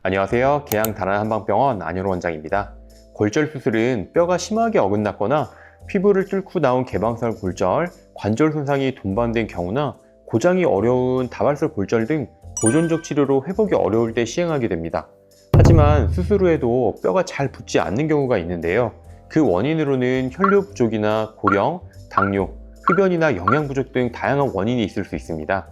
안녕하세요. 계양 다나한방병원 안현호 원장입니다. 골절 수술은 뼈가 심하게 어긋났거나 피부를 뚫고 나온 개방살 골절, 관절 손상이 동반된 경우나 고장이 어려운 다발성 골절 등 보존적 치료로 회복이 어려울 때 시행하게 됩니다. 하지만 수술 후에도 뼈가 잘 붙지 않는 경우가 있는데요. 그 원인으로는 혈류 부족이나 고령, 당뇨, 흡연이나 영양 부족 등 다양한 원인이 있을 수 있습니다.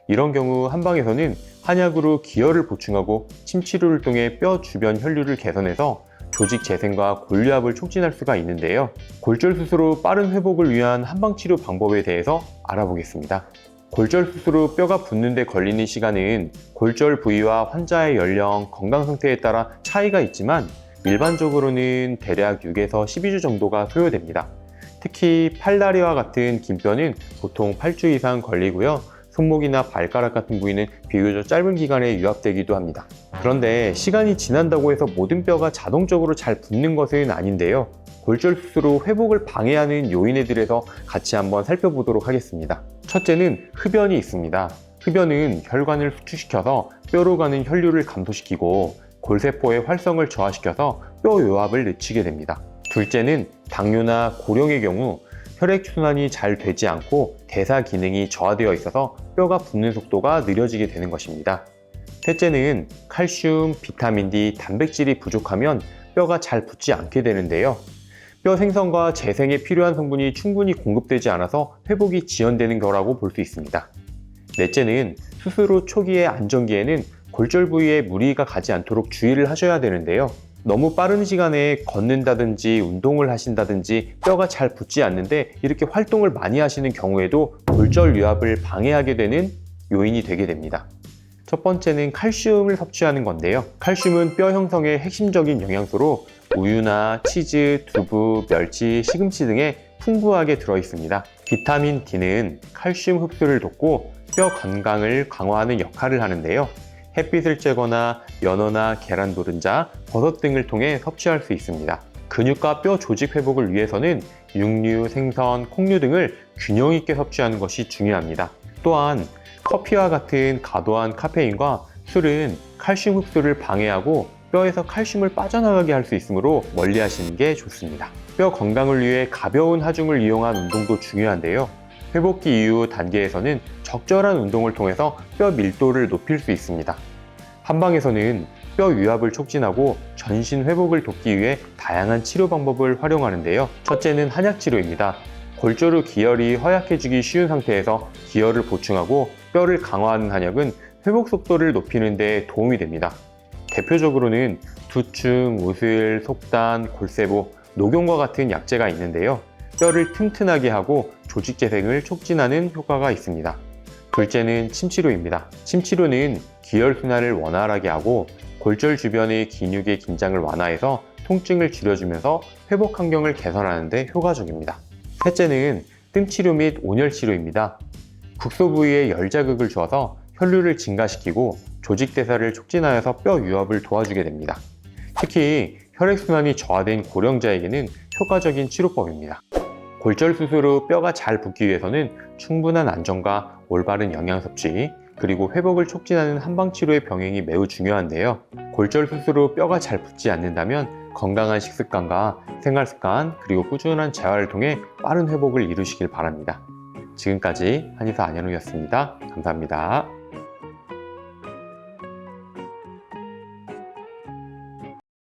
이런 경우 한방에서는 한약으로 기혈을 보충하고 침 치료를 통해 뼈 주변 혈류를 개선해서 조직 재생과 골유합을 촉진할 수가 있는데요. 골절 수술 후 빠른 회복을 위한 한방 치료 방법에 대해서 알아보겠습니다. 골절 수술 후 뼈가 붙는 데 걸리는 시간은 골절 부위와 환자의 연령, 건강 상태에 따라 차이가 있지만 일반적으로는 대략 6에서 12주 정도가 소요됩니다. 특히 팔다리와 같은 긴 뼈는 보통 8주 이상 걸리고요. 손목이나 발가락 같은 부위는 비교적 짧은 기간에 유합되기도 합니다. 그런데 시간이 지난다고 해서 모든 뼈가 자동적으로 잘 붙는 것은 아닌데요. 골절 수술 후 회복을 방해하는 요인에 대해서 같이 한번 살펴보도록 하겠습니다. 첫째는 흡연이 있습니다. 흡연은 혈관을 수축시켜서 뼈로 가는 혈류를 감소시키고 골세포의 활성을 저하시켜서 뼈 요합을 늦추게 됩니다. 둘째는 당뇨나 고령의 경우 혈액순환이 잘 되지 않고 대사 기능이 저하되어 있어서 뼈가 붓는 속도가 느려지게 되는 것입니다. 셋째는 칼슘, 비타민 D, 단백질이 부족하면 뼈가 잘 붙지 않게 되는데요. 뼈 생성과 재생에 필요한 성분이 충분히 공급되지 않아서 회복이 지연되는 거라고 볼 수 있습니다. 넷째는 수술 후 초기의 안정기에는 골절 부위에 무리가 가지 않도록 주의를 하셔야 되는데요. 너무 빠른 시간에 걷는다든지 운동을 하신다든지 뼈가 잘 붙지 않는데 이렇게 활동을 많이 하시는 경우에도 골절 유합을 방해하게 되는 요인이 되게 됩니다. 첫 번째는 칼슘을 섭취하는 건데요. 칼슘은 뼈 형성의 핵심적인 영양소로 우유나 치즈, 두부, 멸치, 시금치 등에 풍부하게 들어있습니다. 비타민 D는 칼슘 흡수를 돕고 뼈 건강을 강화하는 역할을 하는데요. 햇빛을 쬐거나 연어나 계란 노른자, 버섯 등을 통해 섭취할 수 있습니다. 근육과 뼈 조직 회복을 위해서는 육류, 생선, 콩류 등을 균형 있게 섭취하는 것이 중요합니다. 또한 커피와 같은 과도한 카페인과 술은 칼슘 흡수를 방해하고 뼈에서 칼슘을 빠져나가게 할 수 있으므로 멀리 하시는 게 좋습니다. 뼈 건강을 위해 가벼운 하중을 이용한 운동도 중요한데요. 회복기 이후 단계에서는 적절한 운동을 통해서 뼈 밀도를 높일 수 있습니다. 한방에서는 뼈 유합을 촉진하고 전신 회복을 돕기 위해 다양한 치료 방법을 활용하는데요. 첫째는 한약 치료입니다. 골절 후 기혈이 허약해지기 쉬운 상태에서 기혈을 보충하고 뼈를 강화하는 한약은 회복 속도를 높이는 데 도움이 됩니다. 대표적으로는 두충, 우슬, 속단, 골세보, 녹용과 같은 약재가 있는데요. 뼈를 튼튼하게 하고 조직 재생을 촉진하는 효과가 있습니다. 둘째는 침치료입니다. 침치료는 기혈순환을 원활하게 하고 골절 주변의 근육의 긴장을 완화해서 통증을 줄여주면서 회복 환경을 개선하는 데 효과적입니다. 셋째는 뜸치료 및 온열치료입니다. 국소 부위에 열 자극을 주어서 혈류를 증가시키고 조직 대사를 촉진하여서 뼈 유합을 도와주게 됩니다. 특히 혈액순환이 저하된 고령자에게는 효과적인 치료법입니다. 골절 수술 후 뼈가 잘 붙기 위해서는 충분한 안정과 올바른 영양 섭취, 그리고 회복을 촉진하는 한방치료의 병행이 매우 중요한데요. 골절 수술 후 뼈가 잘 붙지 않는다면 건강한 식습관과 생활습관, 그리고 꾸준한 재활을 통해 빠른 회복을 이루시길 바랍니다. 지금까지 한의사 안현우였습니다. 감사합니다.